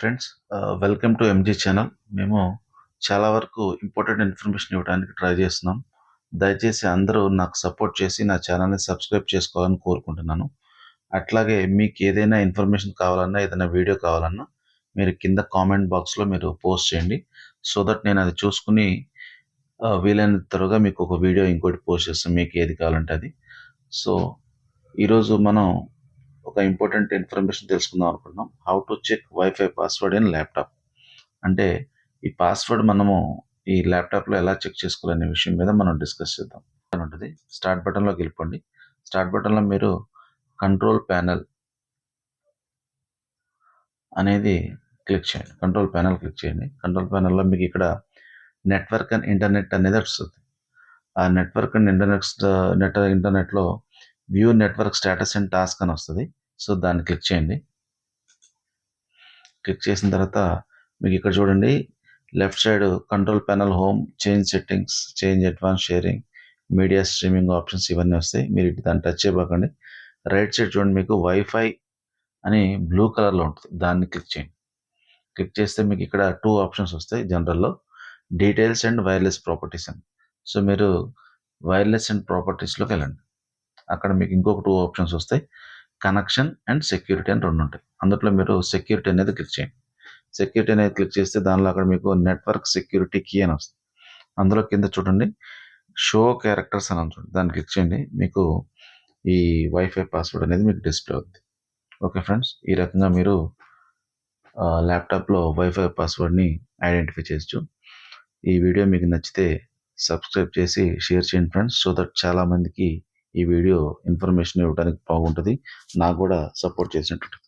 Friends, welcome to MG channel. మేము చాలా వరకు ఇంపార్టెంట్ ఇన్ఫర్మేషన్ ఇవ్వడానికి ట్రై చేస్తున్నాం. దయచేసి అందరూ నాకు సపోర్ట్ చేసి నా ఛానల్ని సబ్స్క్రైబ్ చేసుకోవాలని కోరుకుంటున్నాను. అట్లాగే మీకు ఏదైనా ఇన్ఫర్మేషన్ కావాలన్నా, ఏదైనా వీడియో కావాలన్నా మీరు కింద కామెంట్ బాక్స్లో మీరు పోస్ట్ చేయండి. సో దట్ నేను అది చూసుకుని వీలైనంత త్వరగా మీకు ఒక వీడియో ఇంకోటి పోస్ట్ చేస్తాను, మీకు ఏది కావాలంటే అది. సో ఈరోజు మనం ఒక ఇంపార్టెంట్ ఇన్ఫర్మేషన్ తెలుసుకుందాం అనుకుంటున్నాం. How to check wifi password in laptop. అంటే ఈ పాస్వర్డ్ మనము ఈ ల్యాప్టాప్లో ఎలా చెక్ చేసుకోవాలనే విషయం మీద మనం డిస్కస్ చేద్దాం. ఉంటుంది, స్టార్ట్ బటన్లోకి వెళ్ళిపోండి. స్టార్ట్ బటన్లో మీరు కంట్రోల్ ప్యానెల్ అనేది క్లిక్ చేయండి. కంట్రోల్ ప్యానెల్లో మీకు ఇక్కడ నెట్వర్క్ అండ్ ఇంటర్నెట్ అనేది వస్తుంది. ఆ నెట్వర్క్ అండ్ ఇంటర్నెట్లో view network status and task అని వస్తుంది. సో దాన్ని క్లిక్ చేయండి. క్లిక్ చేసిన తర్వాత మీకు ఇక్కడ చూడండి, left side control panel, home, change settings, change advance sharing, media streaming options ఇవన్నీ వస్తాయి. మీరు దాన్ని టచ్ చేయబాకండి. రైట్ సైడ్ చూడండి, మీకు వైఫై అని బ్లూ కలర్లో ఉంటుంది, దాన్ని క్లిక్ చేయండి. క్లిక్ చేస్తే మీకు ఇక్కడ 2 ఆప్షన్స్ వస్తాయి జనరల్లో, డీటెయిల్స్ అండ్ వైర్లెస్ ప్రాపర్టీస్ అని. సో మీరు వైర్లెస్ అండ్ ప్రాపర్టీస్లోకి వెళ్ళండి. అక్కడ మీకు ఇంకొక 2 ఆప్షన్స్ వస్తాయి, కనెక్షన్ అండ్ సెక్యూరిటీ అని 2 ఉంటాయి. అందులో మీరు సెక్యూరిటీ అనేది క్లిక్ చేయండి. సెక్యూరిటీ అనేది క్లిక్ చేస్తే దానిలో అక్కడ మీకు నెట్వర్క్ సెక్యూరిటీ కీ అని వస్తుంది. అందులో కింద చూడండి షో క్యారెక్టర్స్ అని ఉంటుంది, దాన్ని క్లిక్ చేయండి. మీకు ఈ వైఫై పాస్వర్డ్ అనేది మీకు డిస్ప్లే అవుతుంది. ఓకే ఫ్రెండ్స్, ఈ రకంగా మీరు ల్యాప్టాప్లో వైఫై పాస్వర్డ్ని ఐడెంటిఫై చేయొచ్చు. ఈ వీడియో మీకు నచ్చితే సబ్స్క్రైబ్ చేసి షేర్ చేయండి ఫ్రెండ్స్, సో దట్ చాలామందికి ఈ వీడియో ఇన్ఫర్మేషన్ ఇవ్వడానికి బాగుంటుంది, నాకు కూడా సపోర్ట్ చేసినట్టు.